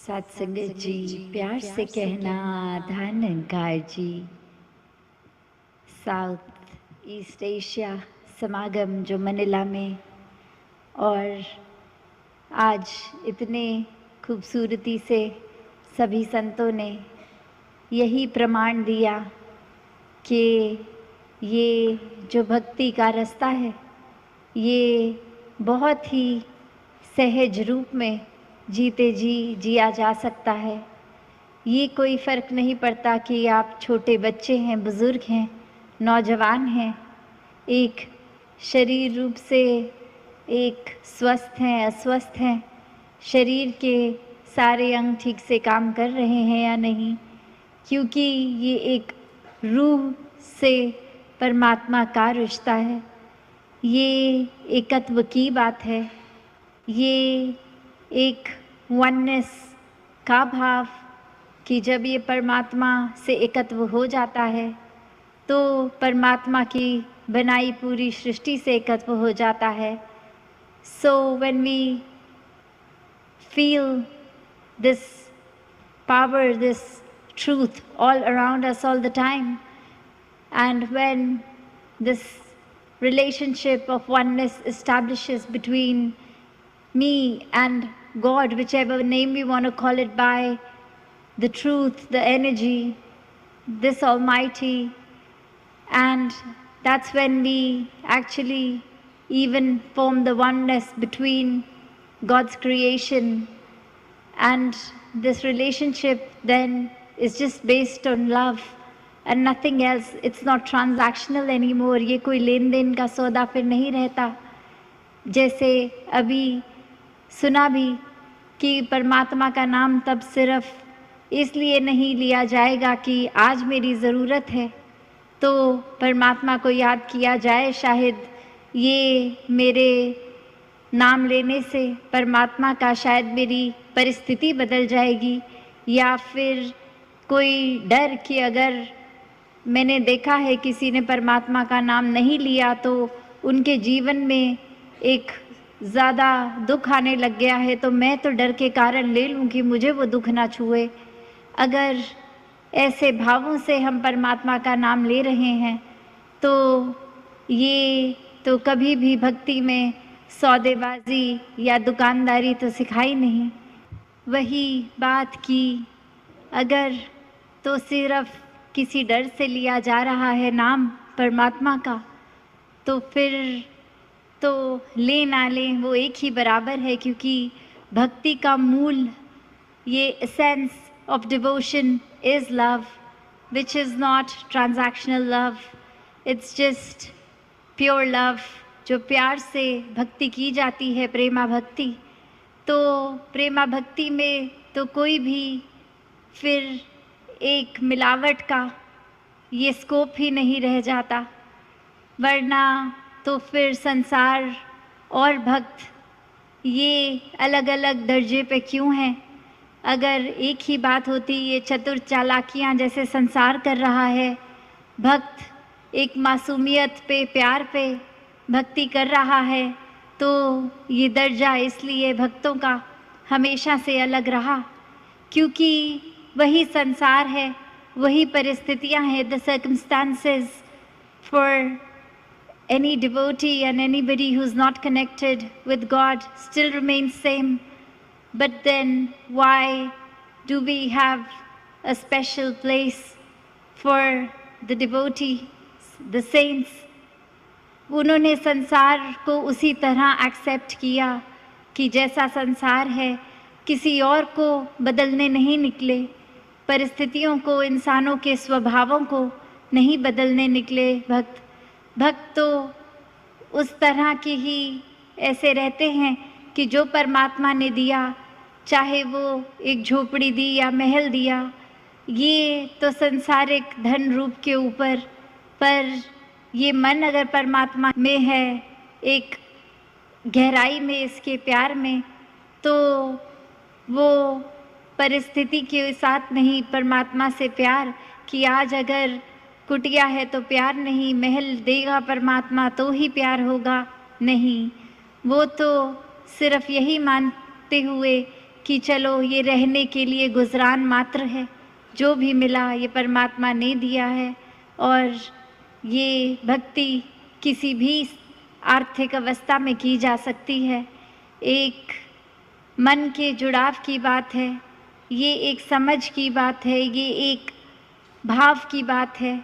सत्संगत जी, प्यार से कहना धन निरंकार जी। साउथ ईस्ट एशिया समागम जो मनीला में, और आज इतने खूबसूरती से सभी संतों ने यही प्रमाण दिया कि ये जो भक्ति का रास्ता है ये बहुत ही सहज रूप में जीते जी जिया जा सकता है। ये कोई फ़र्क नहीं पड़ता कि आप छोटे बच्चे हैं, बुज़ुर्ग हैं, नौजवान हैं, एक शरीर रूप से एक स्वस्थ हैं, अस्वस्थ हैं, शरीर के सारे अंग ठीक से काम कर रहे हैं या नहीं, क्योंकि ये एक रूह से परमात्मा का रिश्ता है। ये एकत्व की बात है, ये एक वननेस का भाव कि जब ये परमात्मा से एकत्व हो जाता है तो परमात्मा की बनाई पूरी सृष्टि से एकत्व हो जाता है। So when we feel this power, this truth all around us all the time, and when this relationship of oneness establishes between me and God, whichever name we want to call it by, the truth, the energy, this Almighty, and that's when we actually even form the oneness between God's creation, and this relationship then is just based on love and nothing else. It's not transactional anymore. ये कोई लेन then का सौदा फिर नहीं रहता। जैसे अभी सुना भी कि परमात्मा का नाम तब सिर्फ इसलिए नहीं लिया जाएगा कि आज मेरी ज़रूरत है तो परमात्मा को याद किया जाए, शायद ये मेरे नाम लेने से परमात्मा का शायद मेरी परिस्थिति बदल जाएगी, या फिर कोई डर कि अगर मैंने देखा है किसी ने परमात्मा का नाम नहीं लिया तो उनके जीवन में एक ज़्यादा दुख आने लग गया है, तो मैं तो डर के कारण ले लूँ कि मुझे वो दुख ना छुए। अगर ऐसे भावों से हम परमात्मा का नाम ले रहे हैं तो ये तो कभी भी भक्ति में सौदेबाजी या दुकानदारी तो सिखाई नहीं। वही बात की अगर तो सिर्फ किसी डर से लिया जा रहा है नाम परमात्मा का, तो फिर तो ले ना लें वो एक ही बराबर है, क्योंकि भक्ति का मूल, ये essence of devotion is love, which is not transactional love, it's just pure love, जो प्यार से भक्ति की जाती है, प्रेमा भक्ति। तो प्रेमा भक्ति में तो कोई भी फिर एक मिलावट का ये स्कोप ही नहीं रह जाता, वरना तो फिर संसार और भक्त ये अलग अलग दर्जे पे क्यों हैं? अगर एक ही बात होती, ये चतुर चालाकियाँ जैसे संसार कर रहा है, भक्त एक मासूमियत पे, प्यार पे भक्ति कर रहा है, तो ये दर्जा इसलिए भक्तों का हमेशा से अलग रहा, क्योंकि वही संसार है, वही परिस्थितियाँ हैं, the circumstances for any devotee and anybody who's not connected with God still remains same. But then why do we have a special place for the devotee, the saints? उन्होंने संसार को उसी तरह एक्सेप्ट किया कि जैसा संसार है, किसी और को बदलने नहीं निकले, परिस्थितियों को, इंसानों के स्वभावों को नहीं बदलने निकले भक्त। भक्त तो उस तरह के ही ऐसे रहते हैं कि जो परमात्मा ने दिया, चाहे वो एक झोपड़ी दी या महल दिया, ये तो संसारिक धन रूप के ऊपर, पर ये मन अगर परमात्मा में है, एक गहराई में, इसके प्यार में, तो वो परिस्थिति के साथ नहीं, परमात्मा से प्यार कि आज अगर कुटिया है तो प्यार नहीं, महल देगा परमात्मा तो ही प्यार होगा, नहीं। वो तो सिर्फ यही मानते हुए कि चलो ये रहने के लिए गुजरान मात्र है, जो भी मिला ये परमात्मा ने दिया है। और ये भक्ति किसी भी आर्थिक अवस्था में की जा सकती है। एक मन के जुड़ाव की बात है, ये एक समझ की बात है, ये एक भाव की बात है।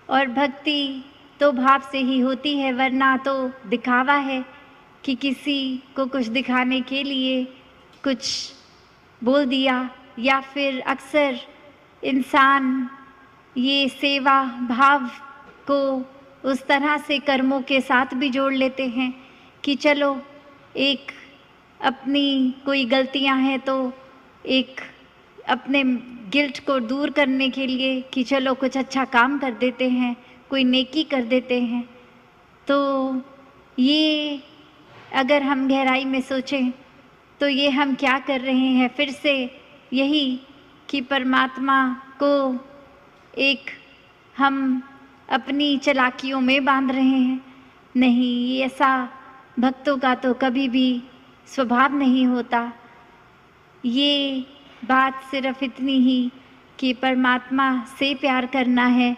और भक्ति तो भाव से ही होती है, वरना तो दिखावा है कि किसी को कुछ दिखाने के लिए कुछ बोल दिया। या फिर अक्सर इंसान ये सेवा भाव को उस तरह से कर्मों के साथ भी जोड़ लेते हैं कि चलो एक अपनी कोई गलतियां हैं तो एक अपने गिल्ट को दूर करने के लिए कि चलो कुछ अच्छा काम कर देते हैं, कोई नेकी कर देते हैं। तो ये अगर हम गहराई में सोचें तो ये हम क्या कर रहे हैं? फिर से यही कि परमात्मा को एक हम अपनी चालाकियों में बांध रहे हैं। नहीं, ऐसा भक्तों का तो कभी भी स्वभाव नहीं होता। ये बात सिर्फ इतनी ही कि परमात्मा से प्यार करना है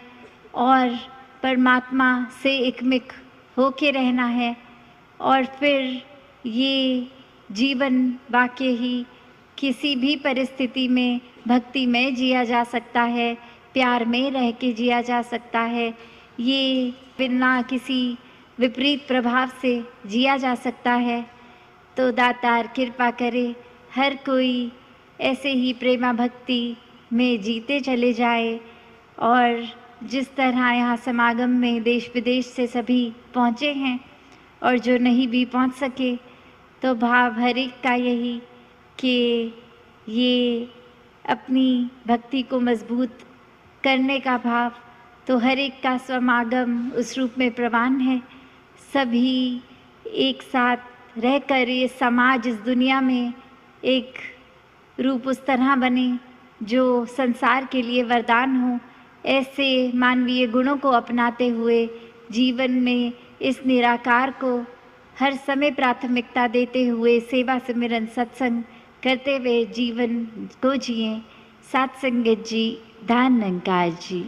और परमात्मा से एकमिक होके रहना है, और फिर ये जीवन वाकई ही किसी भी परिस्थिति में भक्ति में जिया जा सकता है, प्यार में रह के जिया जा सकता है। ये बिना किसी विपरीत प्रभाव से जिया जा सकता है। तो दातार कृपा करे हर कोई ऐसे ही प्रेमा भक्ति में जीते चले जाए। और जिस तरह यहाँ समागम में देश विदेश से सभी पहुँचे हैं और जो नहीं भी पहुँच सके, तो भाव हर एक का यही कि ये अपनी भक्ति को मजबूत करने का भाव तो हर एक का समागम उस रूप में प्रवान है। सभी एक साथ रहकर ये समाज इस दुनिया में एक रूप उस तरह बने जो संसार के लिए वरदान हो। ऐसे मानवीय गुणों को अपनाते हुए जीवन में इस निराकार को हर समय प्राथमिकता देते हुए सेवा सिमरन सत्संग करते हुए जीवन को जिए। सत्संगत जी, धन निरंकार जी।